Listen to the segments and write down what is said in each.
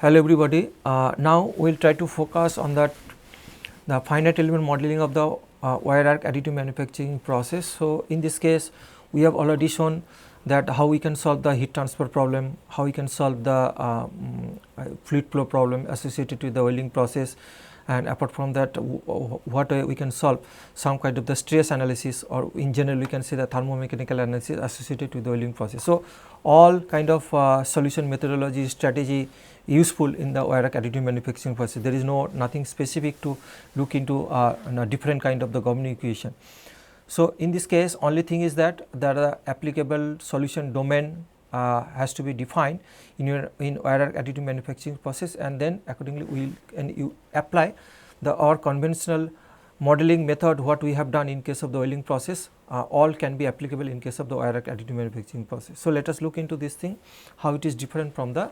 Hello everybody. Now we will try to focus on the finite element modeling of the wire arc additive manufacturing process. So, in this case we have already shown that how we can solve the heat transfer problem, how we can solve the fluid flow problem associated with the welding process, and apart from that what we can solve some kind of the stress analysis, or in general we can say the thermomechanical analysis associated with the welding process. So, all kind of solution methodology strategy useful in the wire arc additive manufacturing process. There is nothing specific to look into different kind of the governing equation. So, in this case only thing is that the applicable solution domain has to be defined in wire arc additive manufacturing process, and then accordingly you apply our conventional modeling method what we have done in case of the welding process. All can be applicable in case of the wire arc additive manufacturing process. So, let us look into this thing how it is different from the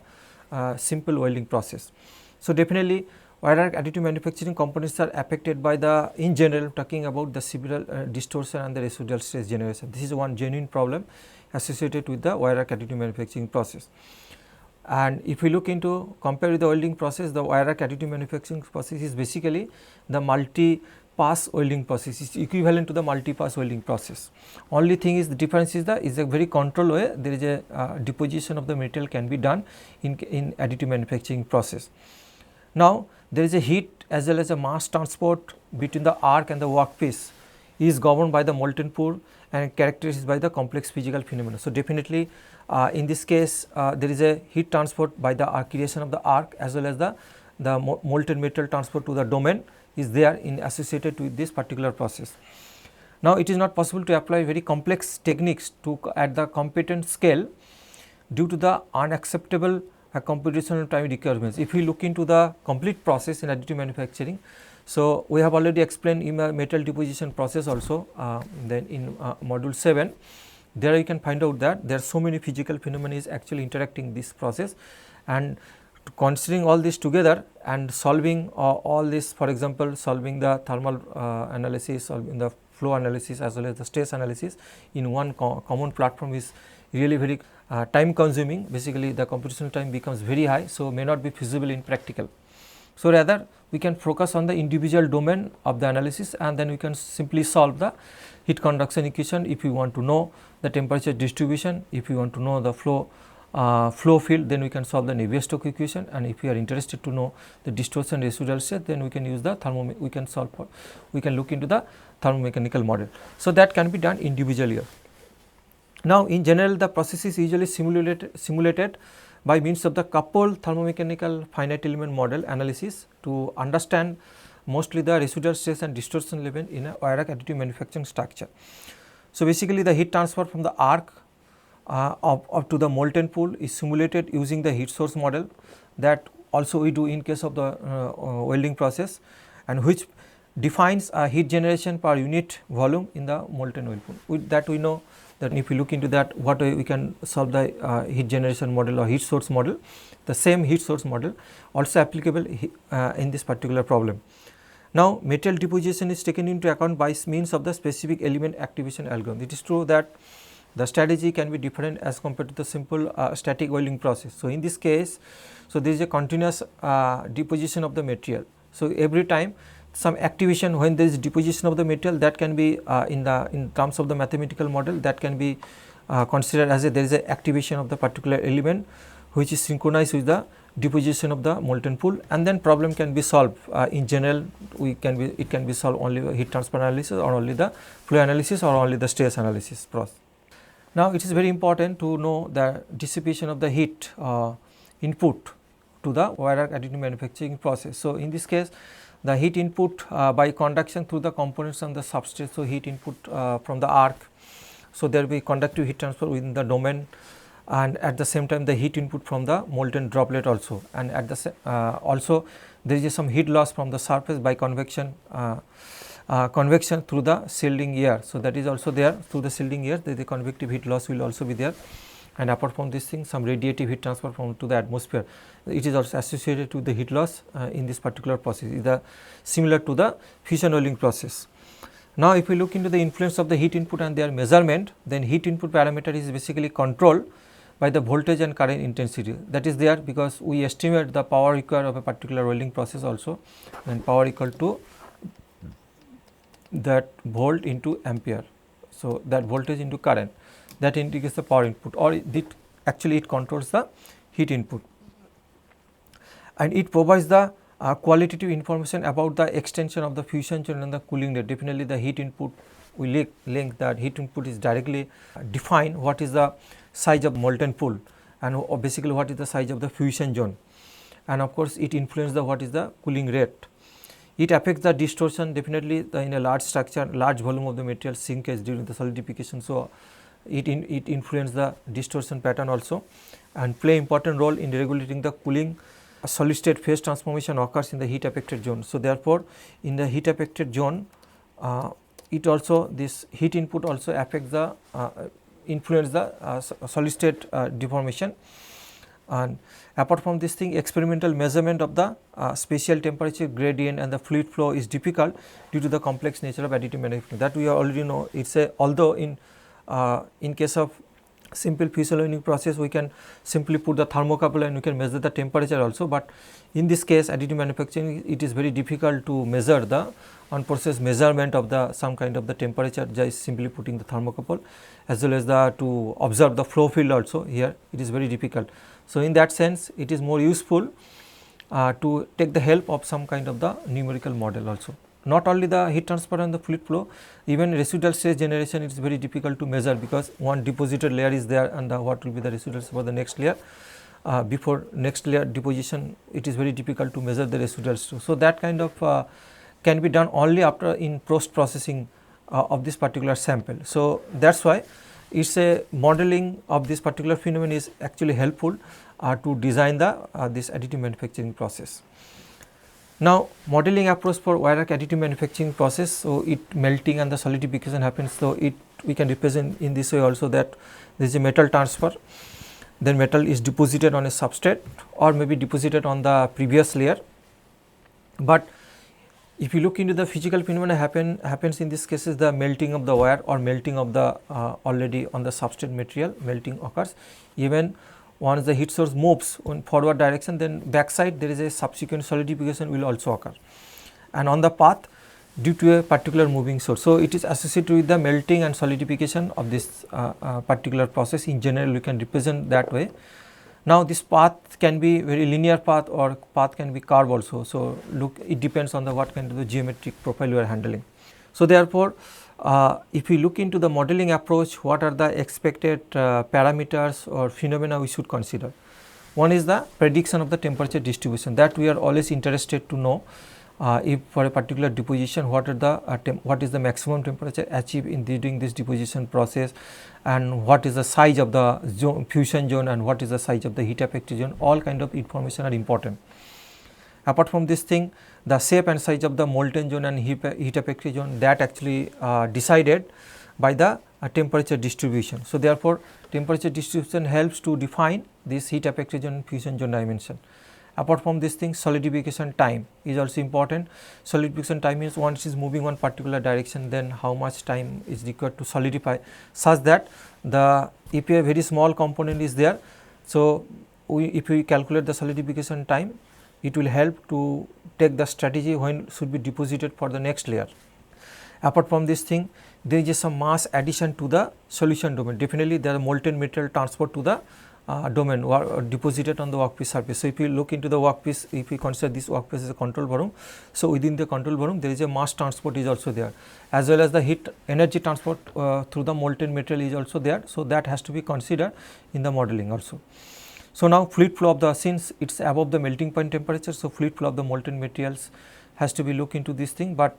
simple welding process. So, definitely wire arc additive manufacturing components are affected by the, in general talking about the several distortion and the residual stress generation. This is one genuine problem associated with the wire arc additive manufacturing process. And if we look into compare with the welding process, the wire arc additive manufacturing process is basically the multi-pass welding process, is equivalent to the multi-pass welding process. Only thing is the difference is a very controlled way. There is a deposition of the material can be done in additive manufacturing process. Now, there is a heat as well as a mass transport between the arc and the workpiece is governed by the molten pool and characterized by the complex physical phenomena. So, definitely in this case there is a heat transport by the creation of the arc as well as the molten metal transport to the domain is there in associated with this particular process. Now, it is not possible to apply very complex techniques at the competent scale due to the unacceptable computational time requirements. If we look into the complete process in additive manufacturing, so we have already explained in the metal deposition process also, then in module 7 there you can find out that there are so many physical phenomena is actually interacting this process, and considering all this together and solving all this, for example, solving the thermal analysis, solving the flow analysis as well as the stress analysis in one common platform is really very time consuming. Basically the computational time becomes very high, so may not be feasible in practical. So, rather we can focus on the individual domain of the analysis, and then we can simply solve the heat conduction equation if we want to know the temperature distribution. If we want to know the flow field, then we can solve the Navier-Stokes equation, and if we are interested to know the distortion residual stress, then we can use the we can look into the thermomechanical model. So, that can be done individually. Now, in general the process is usually simulated by means of the coupled thermomechanical finite element model analysis to understand mostly the residual stress and distortion level in a wire arc additive manufacturing structure. So, basically the heat transfer from the arc up to the molten pool is simulated using the heat source model that also we do in case of the welding process, and which defines a heat generation per unit volume in the molten weld pool. With that we know that if we look into that what way we can solve the heat generation model or heat source model, the same heat source model also applicable in this particular problem. Now, material deposition is taken into account by means of the specific element activation algorithm. It is true that the strategy can be different as compared to the simple static welding process. So, in this case, so there is a continuous deposition of the material. So, every time some activation, when there is deposition of the material, that can be in terms of the mathematical model, that can be considered as there is a activation of the particular element which is synchronized with the deposition of the molten pool, and then problem can be solved. In general it can be solved only heat transfer analysis or only the flow analysis or only the stress analysis process. Now, it is very important to know the dissipation of the heat input to the wire arc additive manufacturing process. So, in this case the heat input by conduction through the components and the substrate. So, heat input from the arc. So, there will be conductive heat transfer within the domain, and at the same time the heat input from the molten droplet also, and at the also there is some heat loss from the surface by convection through the shielding air. So, that is also there through the shielding air, the convective heat loss will also be there, and apart from this thing some radiative heat transfer from to the atmosphere. It is also associated with the heat loss in this particular process, is similar to the fusion welding process. Now, if we look into the influence of the heat input and their measurement, then heat input parameter is basically controlled by the voltage and current intensity. That is there because we estimate the power required of a particular welding process also, and power equal to that volt into ampere. So, that voltage into current, that indicates the power input, or it controls the heat input, and it provides the qualitative information about the extension of the fusion zone and the cooling rate. Definitely the heat input, we link that heat input is directly define what is the size of molten pool and basically what is the size of the fusion zone, and of course, it influences the what is the cooling rate. It affects the distortion, definitely in a large structure, large volume of the material shrinkage during the solidification. So, it influences the distortion pattern also and play important role in regulating the cooling. A solid state phase transformation occurs in the heat affected zone. So, therefore, in the heat affected zone, it also this heat input also affects the influence the solid state deformation. And apart from this thing, experimental measurement of the spatial temperature gradient and the fluid flow is difficult due to the complex nature of additive manufacturing, that we already know. It is a, although in case of simple fusion welding process, we can simply put the thermocouple and we can measure the temperature also, but in this case additive manufacturing, it is very difficult to measure the unprocessed measurement of the some kind of the temperature just simply putting the thermocouple, as well as the to observe the flow field also. Here it is very difficult. So, in that sense, it is more useful to take the help of some kind of the numerical model also. Not only the heat transfer and the fluid flow, even residual stress generation, it is very difficult to measure because one deposited layer is there and what will be the residuals for the next layer. Before next layer deposition, it is very difficult to measure the residuals too. So, that kind of can be done only after in post processing of this particular sample. So, that is why it is a modeling of this particular phenomenon is actually helpful to design the this additive manufacturing process. Now, modeling approach for wire arc additive manufacturing process. So, it melting and the solidification happens. So, we can represent in this way also that there is a metal transfer, then metal is deposited on a substrate or maybe deposited on the previous layer. But if you look into the physical phenomena happens in this cases, the melting of the wire or melting of the already on the substrate material, melting occurs. Even once the heat source moves in forward direction, then backside there is a subsequent solidification will also occur, and on the path due to a particular moving source. So, it is associated with the melting and solidification of this particular process. In general, we can represent that way. Now, this path can be very linear path or path can be curved also. So, look, it depends on the what kind of the geometric profile you are handling. So, therefore, if we look into the modeling approach, what are the expected parameters or phenomena we should consider? One is the prediction of the temperature distribution, that we are always interested to know if for a particular deposition what is the maximum temperature achieved in during this deposition process, and what is the size of the zone, fusion zone, and what is the size of the heat affected zone. All kind of information are important. Apart from this thing, the shape and size of the molten zone and heat affected zone, that actually decided by the temperature distribution. So, therefore, temperature distribution helps to define this heat affected zone and fusion zone dimension. Apart from this thing, solidification time is also important. Solidification time means once it is moving one particular direction, then how much time is required to solidify, such that if a very small component is there. So, if we calculate the solidification time, it will help to take the strategy when should be deposited for the next layer. Apart from this thing, there is some mass addition to the solution domain. Definitely, there are molten material transport to the domain or deposited on the workpiece surface. So, if you look into the workpiece, if we consider this workpiece as a control volume, so within the control volume there is a mass transport is also there, as well as the heat energy transport through the molten material is also there. So, that has to be considered in the modeling also. So, now fluid flow of the, since it is above the melting point temperature, so fluid flow of the molten materials has to be looked into this thing, but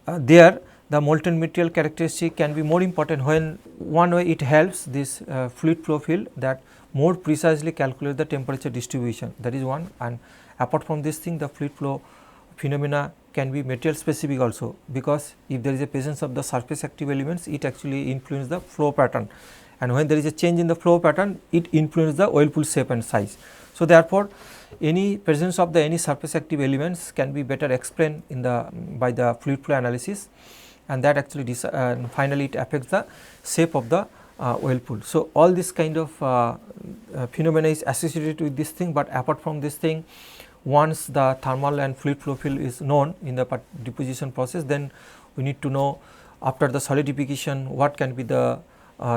there the molten material characteristic can be more important when one way it helps this fluid flow field that more precisely calculate the temperature distribution, that is one. And apart from this thing, the fluid flow phenomena can be material specific also, because if there is a presence of the surface active elements, it actually influence the flow pattern, and when there is a change in the flow pattern, it influences the whirlpool shape and size. So, therefore, any presence of the any surface active elements can be better explained in the by the fluid flow analysis, and that actually finally it affects the shape of the whirlpool. So, all this kind of phenomena is associated with this thing, but apart from this thing, once the thermal and fluid flow field is known in the deposition process, then we need to know after the solidification what can be the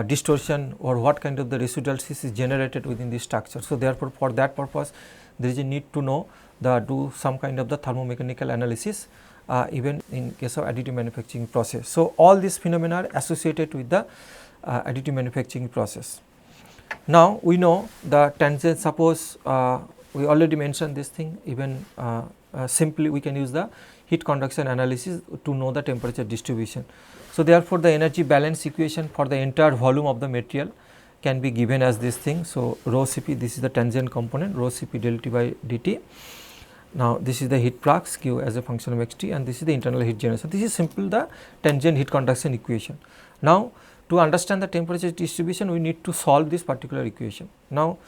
distortion or what kind of the residual stress is generated within the structure. So, therefore, for that purpose there is a need to know do some kind of the thermomechanical analysis even in case of additive manufacturing process. So, all these phenomena are associated with the additive manufacturing process. Now, we know the tangent, suppose we already mentioned this thing, even simply we can use the heat conduction analysis to know the temperature distribution. So, therefore, the energy balance equation for the entire volume of the material can be given as this thing. So, rho Cp, this is the tangent component, rho Cp del T by dt. Now, this is the heat flux Q as a function of xt, and this is the internal heat generation. This is simple the tangent heat conduction equation. Now, to understand the temperature distribution, we need to solve this particular equation. Now,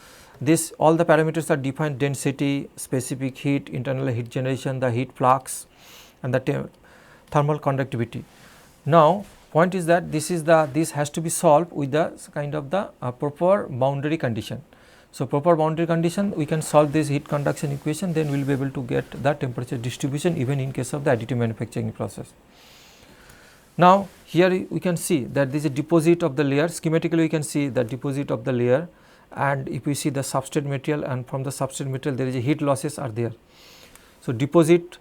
this all the parameters are defined: density, specific heat, internal heat generation, the heat flux, and the thermal conductivity. Now, point is that this has to be solved with the kind of the proper boundary condition. So, proper boundary condition, we can solve this heat conduction equation, then we will be able to get the temperature distribution even in case of the additive manufacturing process. Now, here we can see that this is a deposit of the layer. Schematically, we can see the deposit of the layer, and if we see the substrate material, and from the substrate material there is a heat losses are there. So, deposit,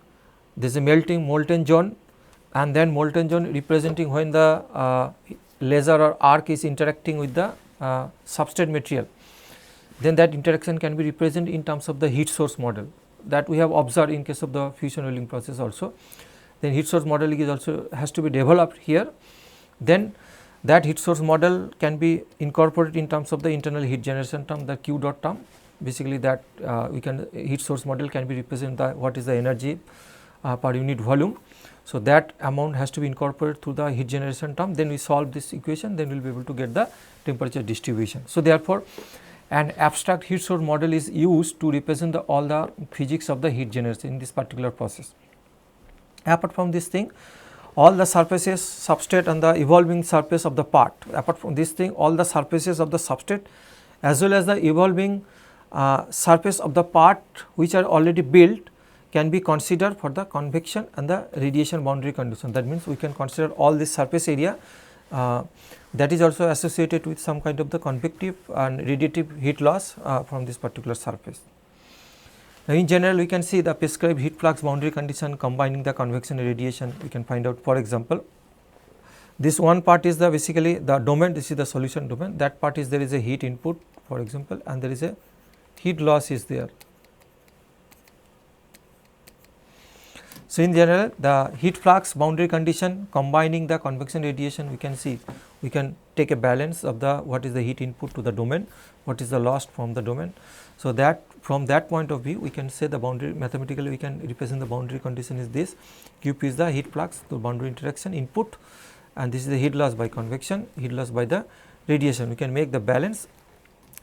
there is a molten zone, and then molten zone representing when the laser or arc is interacting with the substrate material, then that interaction can be represented in terms of the heat source model that we have observed in case of the fusion welding process also. Then heat source model is also has to be developed here. Then that heat source model can be incorporated in terms of the internal heat generation term, the Q dot term. Basically, that heat source model can be represent the what is the energy per unit volume. So, that amount has to be incorporated through the heat generation term. Then we solve this equation, then we will be able to get the temperature distribution. So, therefore, an abstract heat source model is used to represent all the physics of the heat generation in this particular process. Apart from this thing, all the surfaces, substrate and the evolving surface of the part, apart from this thing, all the surfaces of the substrate as well as the evolving surface of the part which are already built can be considered for the convection and the radiation boundary condition. That means, we can consider all this surface area that is also associated with some kind of the convective and radiative heat loss from this particular surface. Now, in general, we can see the prescribed heat flux boundary condition combining the convection and radiation. We can find out, for example, this one part is the basically the domain, this is the solution domain, that part is there is a heat input, for example, and there is a heat loss is there. So, in general, the heat flux boundary condition combining the convection radiation, we can see, we can take a balance of the what is the heat input to the domain, what is the loss from the domain. So, that from that point of view, we can say the boundary, mathematically we can represent the boundary condition is this, Qp is the heat flux, the boundary interaction input, and this is the heat loss by convection, heat loss by the radiation. We can make the balance,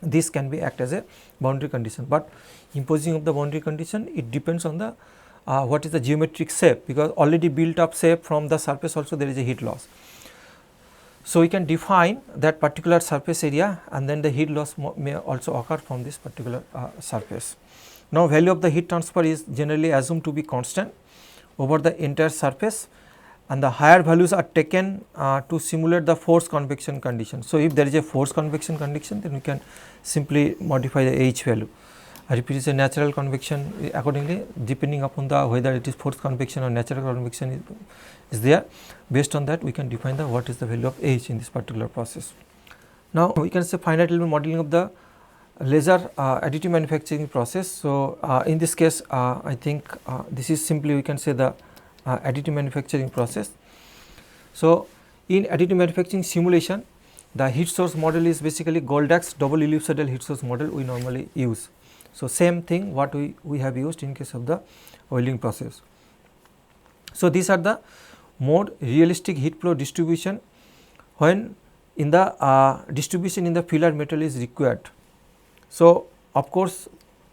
this can be act as a boundary condition, but imposing of the boundary condition, it depends on the what is the geometric shape, because already built up shape from the surface also there is a heat loss. So, we can define that particular surface area, and then the heat loss may also occur from this particular surface. Now, value of the heat transfer is generally assumed to be constant over the entire surface, and the higher values are taken to simulate the force convection condition. So, if there is a force convection condition, then we can simply modify the H value. If it is a natural convection, accordingly depending upon the whether it is forced convection or natural convection is there, based on that we can define the what is the value of H in this particular process. Now, we can say finite element modeling of the laser additive manufacturing process. So, in this case I think this is simply we can say the additive manufacturing process. So, in additive manufacturing simulation, the heat source model is basically Goldach's double ellipsoidal heat source model we normally use. So, same thing what we have used in case of the welding process. So, these are the more realistic heat flow distribution when in the distribution in the filler metal is required. So, of course,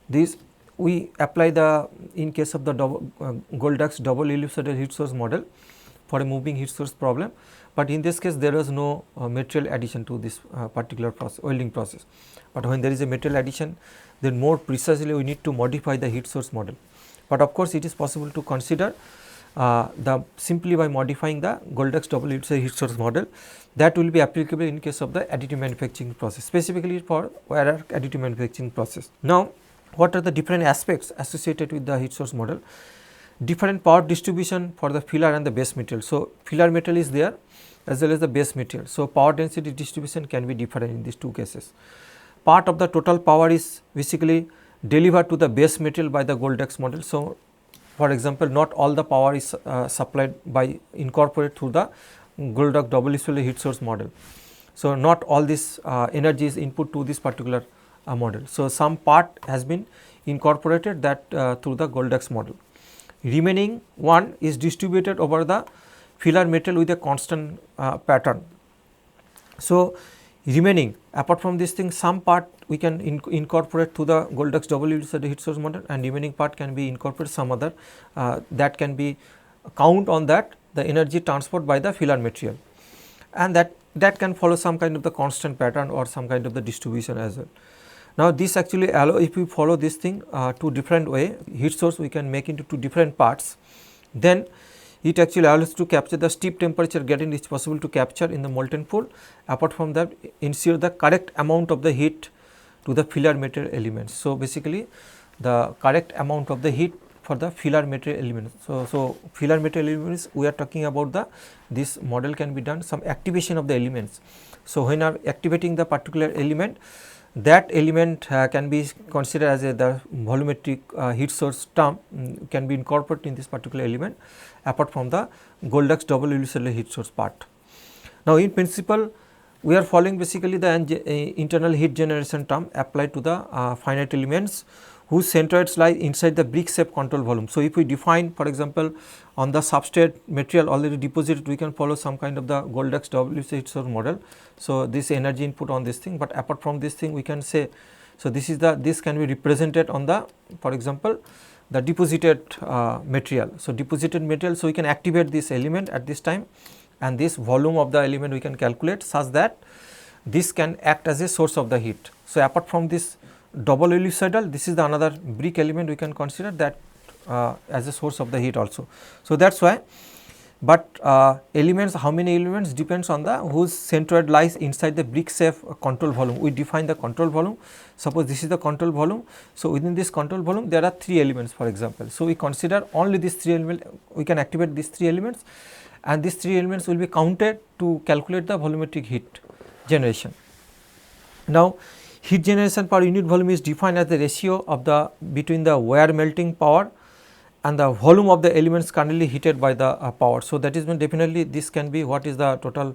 this we apply the in case of the Goldach's double ellipsoidal heat source model for a moving heat source problem, but in this case there is no material addition to this particular process, welding process. But when there is a material addition, then more precisely we need to modify the heat source model. But of course, it is possible to consider simply by modifying the Goldach's double heat source model, that will be applicable in case of the additive manufacturing process, specifically for wire arc additive manufacturing process. Now, what are the different aspects associated with the heat source model? Different power distribution for the filler and the base material. So, filler material is there as well as the base material. So, power density distribution can be different in these two cases. Part of the total power is basically delivered to the base material by the Goldach's model. So, for example, not all the power is supplied by incorporated through the Goldach double heat source model. So, not all this energy is input to this particular model. So, some part has been incorporated that through the Goldach's model. Remaining one is distributed over the filler material with a constant pattern. So, remaining apart from this thing, some part we can incorporate to the Goldach's double heat source model, and remaining part can be incorporated some other that can be count on that the energy transport by the filler material, and that can follow some kind of the constant pattern or some kind of the distribution as well. Now, this actually allow, if we follow this thing two different way, heat source we can make into two different parts, then it actually allows us to capture the steep temperature gradient is possible to capture in the molten pool. Apart from that, ensure the correct amount of the heat to the filler material elements. So, basically the correct amount of the heat for the filler material elements. So, filler material elements we are talking about this model can be done some activation of the elements. So, when are activating the particular element, that element can be considered as the volumetric heat source term can be incorporated in this particular element apart from the Goldach's double heat source part. Now, in principle we are following basically the internal heat generation term applied to the finite elements whose centroids lie inside the brick shape control volume. So, if we define for example on the substrate material already deposited, we can follow some kind of the Goldach's double heat source model. So, this energy input on this thing, but apart from this thing we can say, so this is this can be represented on the for example the deposited material. So, deposited material, so we can activate this element at this time, and this volume of the element we can calculate such that this can act as a source of the heat. So, apart from this double ellipsoidal, this is the another brick element we can consider that as a source of the heat also. So, that is why, but elements, how many elements depends on the whose centroid lies inside the brick shape control volume. We define the control volume, suppose this is the control volume. So, within this control volume there are 3 elements for example. So, we consider only these 3 elements, we can activate these 3 elements, and these 3 elements will be counted to calculate the volumetric heat generation. Now, heat generation per unit volume is defined as the ratio of the between the wire melting power and the volume of the elements currently heated by the power. So, that is when definitely this can be what is the total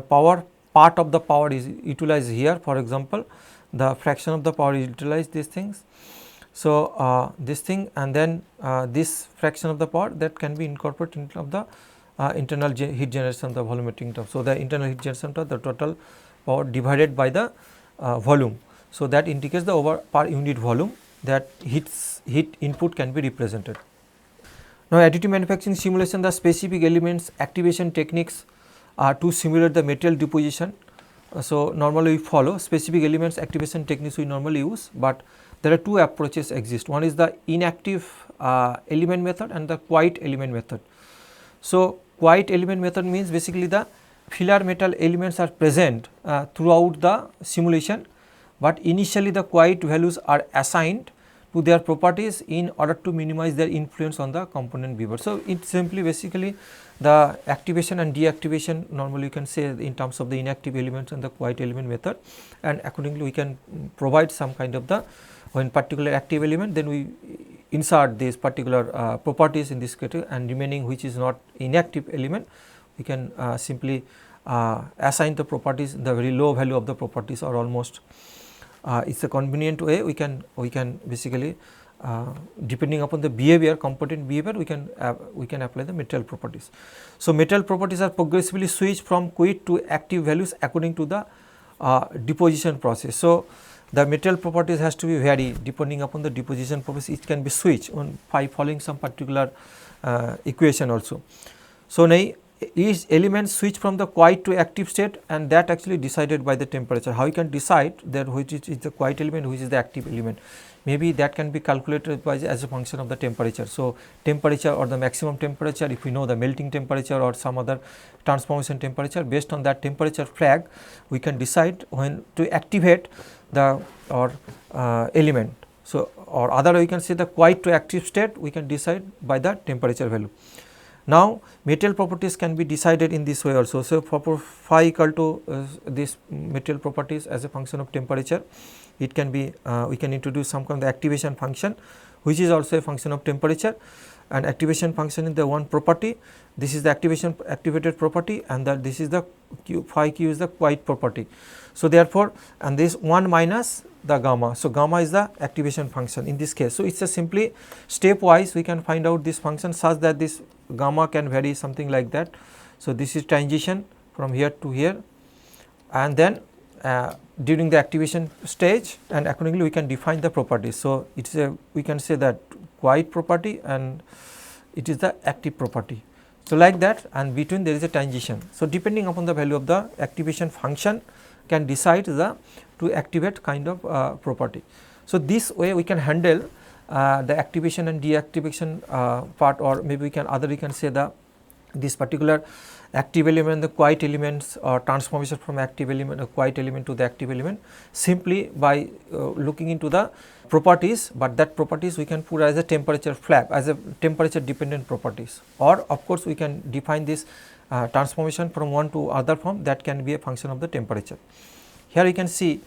power, part of the power is utilized here, for example the fraction of the power is utilized these things. So, this thing, and then this fraction of the power that can be incorporated into of the internal heat generation, the volumetric term. So, the internal heat generation term, the total power divided by the volume. So, that indicates the over per unit volume that heat input can be represented. Now, additive manufacturing simulation, the specific elements activation techniques to simulate the material deposition. So, normally we follow specific elements activation techniques we normally use, but there are 2 approaches exist. One is the inactive element method and the quiet element method. So, quiet element method means basically the filler metal elements are present throughout the simulation, but initially the quiet values are assigned to their properties in order to minimize their influence on the component behavior. So, it simply basically the activation and deactivation normally you can say in terms of the inactive elements and the quiet element method, and accordingly we can provide some kind of the when particular active element, then we insert these particular properties in this category, and remaining which is not inactive element we can simply assign the properties the very low value of the properties, or almost it is a convenient way we can basically depending upon the behavior, component behavior, we can apply the material properties. So, material properties are progressively switched from quiet to active values according to the deposition process. So, the material properties has to be vary depending upon the deposition process, it can be switched on by following some particular equation also. So, now each element switch from the quiet to active state, and that actually decided by the temperature. How you can decide that which is the quiet element, which is the active element? Maybe that can be calculated by as a function of the temperature. So, temperature or the maximum temperature, if we know the melting temperature or some other transformation temperature, based on that temperature flag we can decide when to activate the element. So, or other way we can say the quiet to active state we can decide by the temperature value. Now, material properties can be decided in this way also. So, for phi equal to this material properties as a function of temperature, it can be we can introduce some kind of activation function, which is also a function of temperature, and activation function in the one property. This is the activated property, and that this is the q, phi q is the quiet property. So, therefore, and this 1 minus the gamma. So, gamma is the activation function in this case. So, it is a simply stepwise we can find out this function such that this gamma can vary something like that. So, this is transition from here to here, and then during the activation stage, and accordingly we can define the properties. So, it is a we can say that quiet property and it is the active property. So, like that, and between there is a transition. So, depending upon the value of the activation function can decide the to activate kind of property. So, this way we can handle the activation and deactivation part, or maybe we can say the this particular active element, the quiet elements, or transformation from active element or quiet element to the active element simply by looking into the properties, but that properties we can put as a temperature flag, as a temperature dependent properties, or of course we can define this transformation from one to other form, that can be a function of the temperature. Here you can see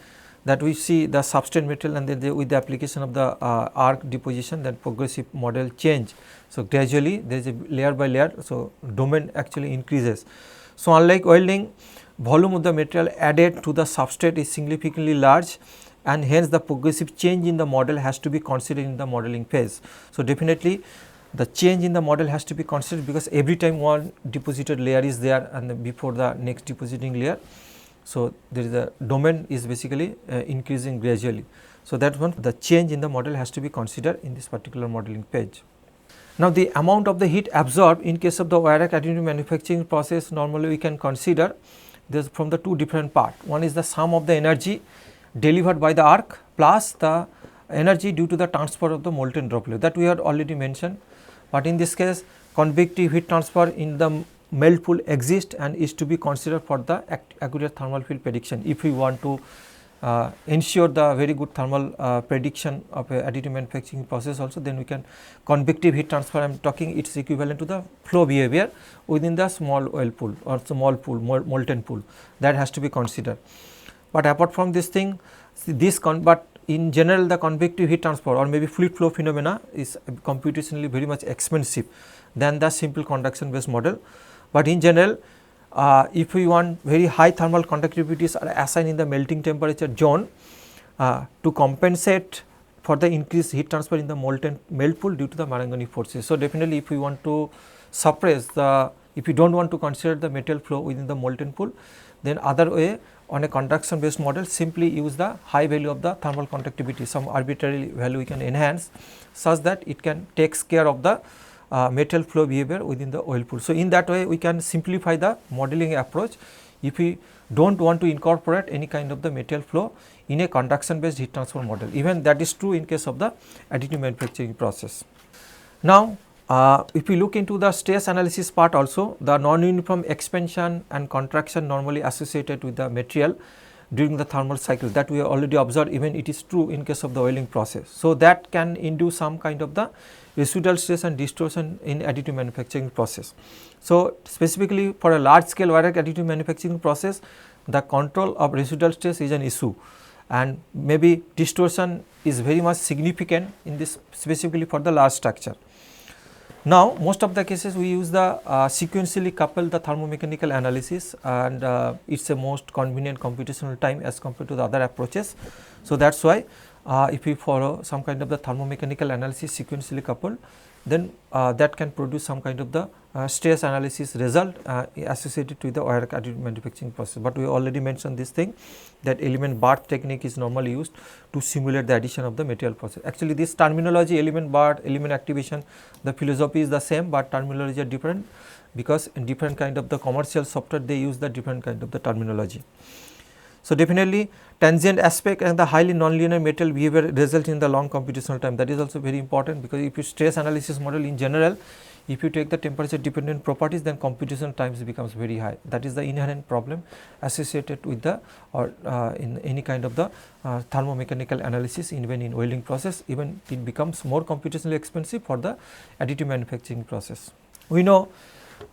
that we see the substrate material, and then with the application of the arc deposition, then progressive model change. So, gradually there is a layer by layer, so domain actually increases. So, unlike welding, volume of the material added to the substrate is significantly large, and hence the progressive change in the model has to be considered in the modeling phase. So, definitely the change in the model has to be considered, because every time one deposited layer is there and before the next depositing layer. So, there is a domain is basically increasing gradually. So, that one the change in the model has to be considered in this particular modeling page. Now, the amount of the heat absorbed in case of the wire arc additive manufacturing process, normally we can consider this from the two different part. One is the sum of the energy delivered by the arc plus the energy due to the transfer of the molten droplet, that we had already mentioned, but in this case convective heat transfer in the melt pool exists and is to be considered for the accurate thermal field prediction. If we want to ensure the very good thermal prediction of a additive manufacturing process also, then we can convective heat transfer, I am talking it is equivalent to the flow behavior within the small oil pool or small pool, molten pool, that has to be considered. But apart from this thing, but in general the convective heat transfer or maybe fluid flow phenomena is computationally very much expensive than the simple conduction based model. But in general, if we want very high thermal conductivities are assigned in the melting temperature zone to compensate for the increased heat transfer in the molten melt pool due to the Marangoni forces. So, definitely if we want to suppress the, if we do not want to consider the material flow within the molten pool, then other way on a conduction based model simply use the high value of the thermal conductivity, some arbitrary value we can enhance such that it can takes care of the material flow behavior within the oil pool. So, in that way we can simplify the modeling approach if we do not want to incorporate any kind of the material flow in a conduction based heat transfer model. Even that is true in case of the additive manufacturing process. Now, if we look into the stress analysis part also, the non-uniform expansion and contraction normally associated with the material during the thermal cycle, that we have already observed, even it is true in case of the oiling process. So, that can induce some kind of the residual stress and distortion in additive manufacturing process. So, specifically for a large scale wire arc additive manufacturing process, the control of residual stress is an issue, and maybe distortion is very much significant in this, specifically for the large structure. Now, most of the cases we use the sequentially couple the thermomechanical analysis, and it is a most convenient computational time as compared to the other approaches. So, that is why if we follow some kind of the thermomechanical analysis sequentially coupled, then that can produce some kind of the stress analysis result associated with the wire arc additive manufacturing process. But we already mentioned this thing, that element bath technique is normally used to simulate the addition of the material process. Actually, this terminology element bath, element activation, the philosophy is the same, but terminology are different. because in different kind of the commercial software they use the different kind of the terminology. So, definitely transient aspect and the highly nonlinear material behavior result in the long computational time, that is also very important, because if you stress analysis model in general, if you take the temperature dependent properties, then computational times becomes very high. That is the inherent problem associated with the or in any kind of the thermomechanical analysis, even in welding process, even it becomes more computationally expensive for the additive manufacturing process. We know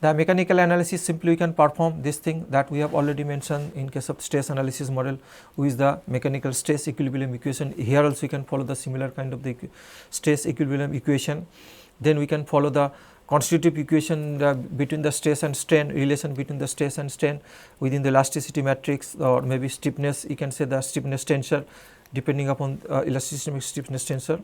the mechanical analysis, simply we can perform this thing that we have already mentioned in case of stress analysis model with the mechanical stress equilibrium equation. Here also you can follow the similar kind of the stress equilibrium equation. Then we can follow the constitutive equation between the stress and strain, relation between the stress and strain within the elasticity matrix, or maybe stiffness, you can say the stiffness tensor depending upon elasticity stiffness tensor.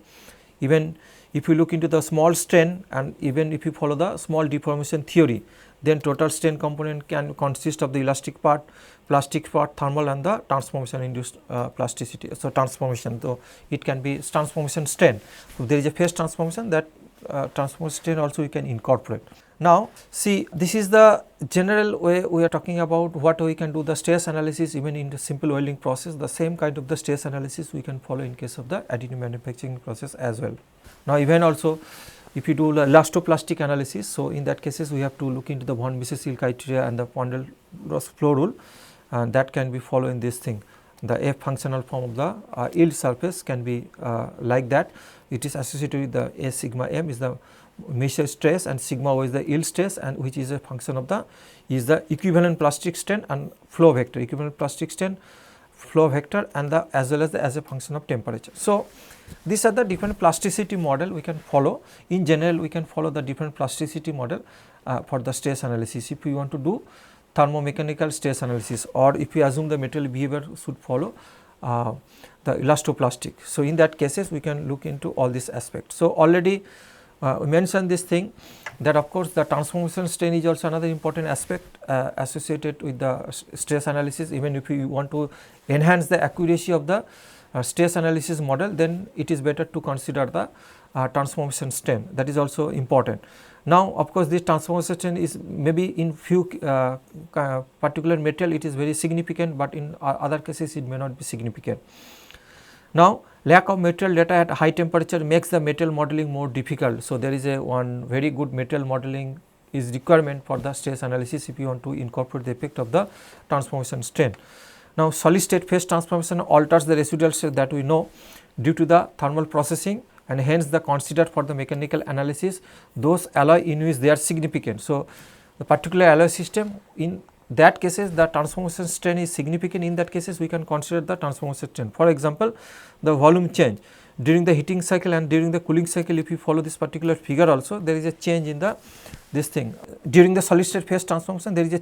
Even if you look into the small strain, and even if you follow the small deformation theory, then total strain component can consist of the elastic part, plastic part, thermal, and the transformation induced plasticity. So, transformation, so it can be transformation strain. If there is a phase transformation, that transformation strain also you can incorporate. Now, see, this is the general way we are talking about what we can do the stress analysis even in the simple welding process. The same kind of the stress analysis we can follow in case of the additive manufacturing process as well. Now, even also if you do the elastoplastic analysis, so in that cases we have to look into the von Mises criteria and the Poindexter's flow rule, and that can be followed in this thing. The F functional form of the yield surface can be like that. It is associated with the A sigma m is the measure stress, and sigma o is the yield stress, and which is a function of the equivalent plastic strain and flow vector, equivalent plastic strain, flow vector, and the as well as a function of temperature. So, these are the different plasticity model we can follow. In general, we can follow the different plasticity model for the stress analysis. If we want to do thermomechanical stress analysis, or if we assume the material behavior should follow the elastoplastic. So, in that cases we can look into all these aspects. So, already we mentioned this thing that of course, the transformation strain is also another important aspect associated with the stress analysis. Even if you want to enhance the accuracy of the stress analysis model, then it is better to consider the transformation strain, that is also important. Now, of course, this transformation strain is maybe in few particular material it is very significant, but in other cases it may not be significant. Now, lack of material data at high temperature makes the material modeling more difficult. So, there is a one very good material modeling is requirement for the stress analysis if you want to incorporate the effect of the transformation strain. Now, solid state phase transformation alters the residual stress that we know due to the thermal processing, and hence the considered for the mechanical analysis those alloy in which they are significant. So, the particular alloy system, in that cases the transformation strain is significant, in that cases we can consider the transformation strain. For example, the volume change during the heating cycle and during the cooling cycle, if you follow this particular figure also, there is a change in the this thing. During the solid state phase transformation, there is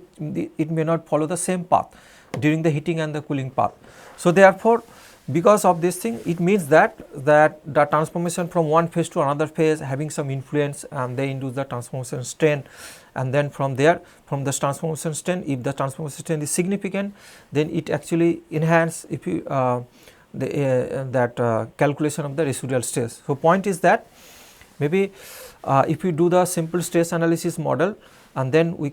it may not follow the same path during the heating and the cooling path. So, therefore, because of this thing, it means that the transformation from one phase to another phase having some influence, and they induce the transformation strain, and then from there, from the transformation strain, if the transformation strain is significant, then it actually enhance if you calculation of the residual stress. So, point is that maybe if you do the simple stress analysis model, and then we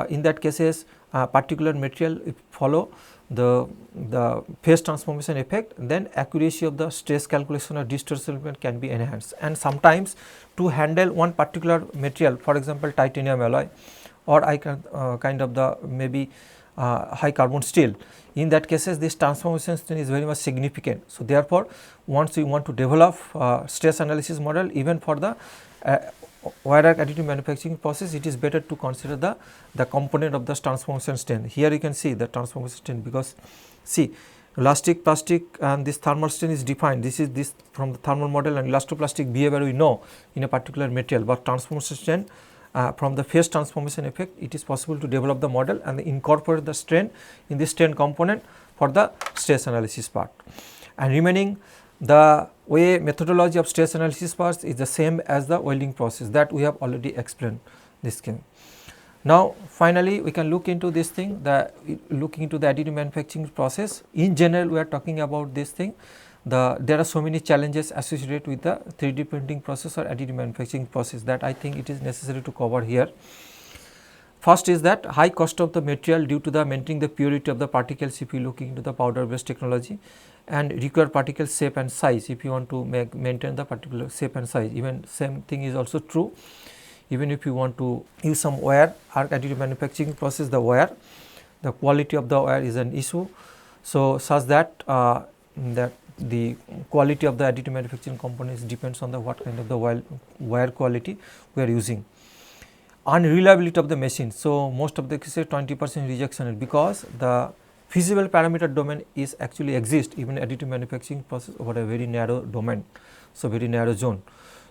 in that cases particular material if follow the phase transformation effect, then accuracy of the stress calculation or distortion can be enhanced. And sometimes to handle one particular material, for example, titanium alloy, or I can kind of the maybe high carbon steel, in that cases this transformation strain is very much significant. So, therefore, once we want to develop stress analysis model even for the wire arc additive manufacturing process, it is better to consider the component of the transformation strain. Here you can see the transformation strain, because see elastic, plastic, and this thermal strain is defined. This is this from the thermal model, and elastoplastic behavior we know in a particular material, but transformation strain from the phase transformation effect, it is possible to develop the model and incorporate the strain in the strain component for the stress analysis part. And remaining the way methodology of stress analysis part is the same as the welding process, that we have already explained this thing. Now, finally, we can look into this thing, looking into the additive manufacturing process. In general, we are talking about this thing. There are so many challenges associated with the 3D printing process or additive manufacturing process, that I think it is necessary to cover here. First is that high cost of the material due to the maintaining the purity of the particles if you looking into the powder based technology, and require particle shape and size if you want to maintain the particular shape and size. Even same thing is also true even if you want to use some wire arc additive manufacturing process, the quality of the wire is an issue. So, such that the quality of the additive manufacturing components depends on the what kind of the wire quality we are using. Unreliability of the machine. So, most of the cases 20% rejection rate, because the feasible parameter domain is actually exist even additive manufacturing process over a very narrow domain. So, very narrow zone.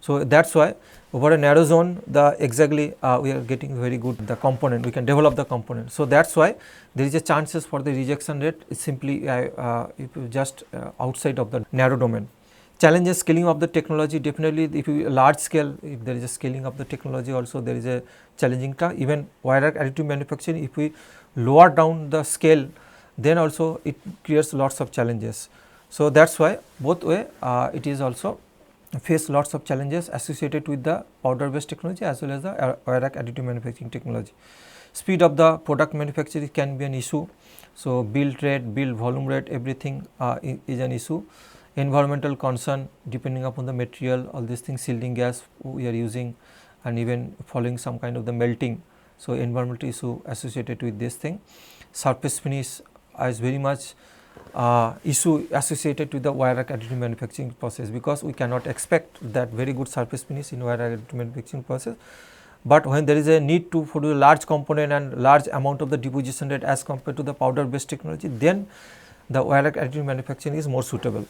So, that is why over a narrow zone the exactly we are getting very good the component, we can develop the component. So, that is why there is a chances for the rejection rate is simply if you just outside of the narrow domain. Challenges scaling of the technology, definitely if you large scale, if there is a scaling of the technology also there is a challenging task. Even wire arc additive manufacturing, if we lower down the scale then also it creates lots of challenges. So, that is why both way it is also face lots of challenges associated with the powder based technology as well as the wire arc additive manufacturing technology. Speed of the product manufacturing can be an issue. So, build rate, build volume rate, everything is an issue. Environmental concern depending upon the material, all these things, shielding gas we are using and even following some kind of the melting. So, environmental issue associated with this thing. Surface finish is very much issue associated with the wire arc additive manufacturing process, because we cannot expect that very good surface finish in wire arc additive manufacturing process. But when there is a need to produce a large component and large amount of the deposition rate as compared to the powder based technology, then the wire arc additive manufacturing is more suitable.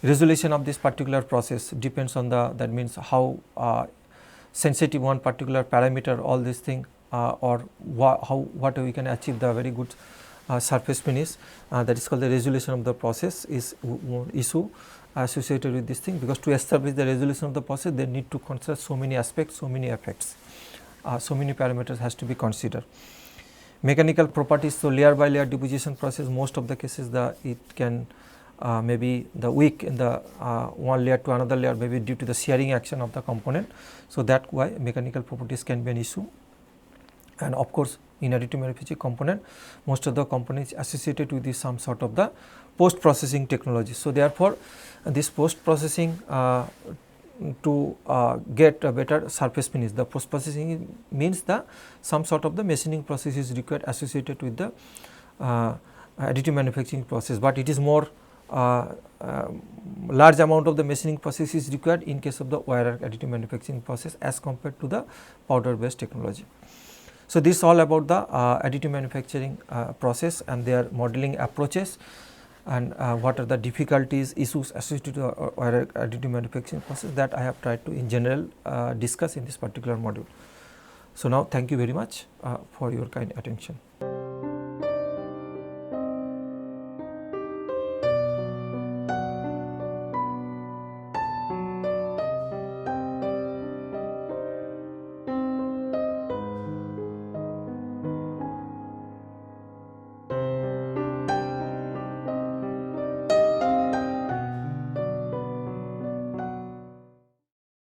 Resolution of this particular process depends on the, that means how sensitive one particular parameter, all these things or what we can achieve the very good surface finish, that is called the resolution of the process is issue associated with this thing, because to establish the resolution of the process they need to consider so many aspects, so many effects, so many parameters has to be considered. Mechanical properties, so layer by layer deposition process, most of the cases it can maybe the weak in the one layer to another layer, maybe due to the shearing action of the component. So, that why mechanical properties can be an issue. And of course, in additive manufacturing component, most of the components associated with this some sort of the post processing technology. So, therefore, this post processing to get a better surface finish, the post processing means the some sort of the machining process is required associated with the additive manufacturing process, but it is more large amount of the machining process is required in case of the wire arc additive manufacturing process as compared to the powder based technology. So, this is all about the additive manufacturing process and their modeling approaches, and what are the difficulties, issues associated to the wire arc additive manufacturing process, that I have tried to in general discuss in this particular module. So, now thank you very much for your kind attention.